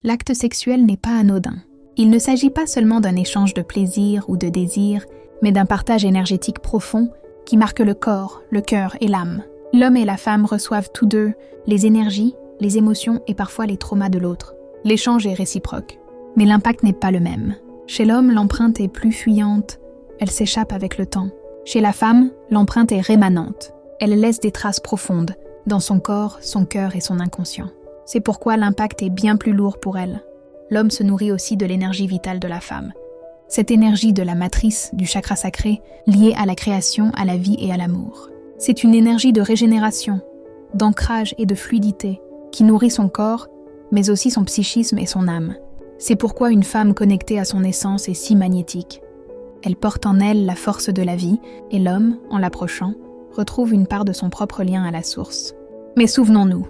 L'acte sexuel n'est pas anodin. Il ne s'agit pas seulement d'un échange de plaisir ou de désir, mais d'un partage énergétique profond qui marque le corps, le cœur et l'âme. L'homme et la femme reçoivent tous deux les énergies, les émotions et parfois les traumas de l'autre. L'échange est réciproque, mais l'impact n'est pas le même. Chez l'homme, l'empreinte est plus fuyante, elle s'échappe avec le temps. Chez la femme, l'empreinte est rémanente. Elle laisse des traces profondes dans son corps, son cœur et son inconscient. C'est pourquoi l'impact est bien plus lourd pour elle. L'homme se nourrit aussi de l'énergie vitale de la femme. Cette énergie de la matrice, du chakra sacré, liée à la création, à la vie et à l'amour. C'est une énergie de régénération, d'ancrage et de fluidité qui nourrit son corps, mais aussi son psychisme et son âme. C'est pourquoi une femme connectée à son essence est si magnétique. Elle porte en elle la force de la vie et l'homme, en l'approchant, retrouve une part de son propre lien à la source. Mais souvenons-nous,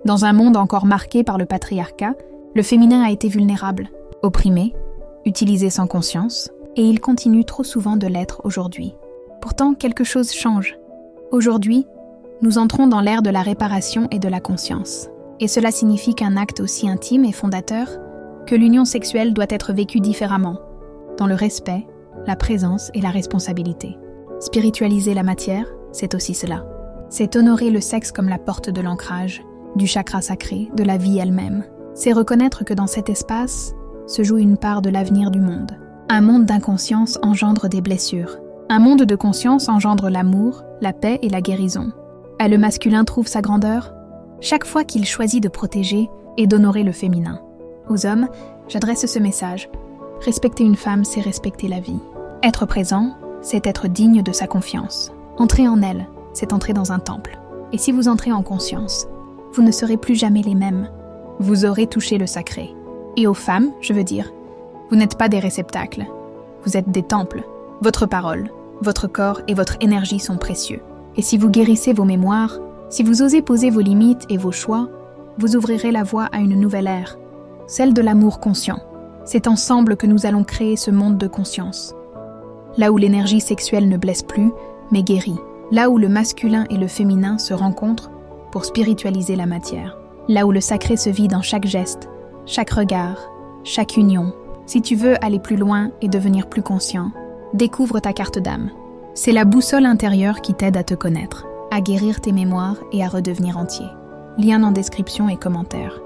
dans un monde encore marqué par le patriarcat, le féminin a été vulnérable, opprimé, utilisé sans conscience, et il continue trop souvent de l'être aujourd'hui. Pourtant, quelque chose change. Aujourd'hui, nous entrons dans l'ère de la réparation et de la conscience. Et cela signifie qu'un acte aussi intime et fondateur que l'union sexuelle doit être vécue différemment, dans le respect, la présence et la responsabilité. Spiritualiser la matière, c'est aussi cela. C'est honorer le sexe comme la porte de l'ancrage, du chakra sacré, de la vie elle-même. C'est reconnaître que dans cet espace se joue une part de l'avenir du monde. Un monde d'inconscience engendre des blessures. Un monde de conscience engendre l'amour, la paix et la guérison. Et le masculin trouve sa grandeur chaque fois qu'il choisit de protéger et d'honorer le féminin. Aux hommes, j'adresse ce message. Respecter une femme, c'est respecter la vie. Être présent, c'est être digne de sa confiance. Entrer en elle, c'est entrer dans un temple. Et si vous entrez en conscience, vous ne serez plus jamais les mêmes. Vous aurez touché le sacré. Et aux femmes, je veux dire, vous n'êtes pas des réceptacles. Vous êtes des temples. Votre parole, votre corps et votre énergie sont précieux. Et si vous guérissez vos mémoires, si vous osez poser vos limites et vos choix, vous ouvrirez la voie à une nouvelle ère, celle de l'amour conscient. C'est ensemble que nous allons créer ce monde de conscience. Là où l'énergie sexuelle ne blesse plus, mais guérit. Là où le masculin et le féminin se rencontrent pour spiritualiser la matière. Là où le sacré se vit dans chaque geste, chaque regard, chaque union. Si tu veux aller plus loin et devenir plus conscient, découvre ta carte d'âme. C'est la boussole intérieure qui t'aide à te connaître, à guérir tes mémoires et à redevenir entier. Lien en description et commentaires.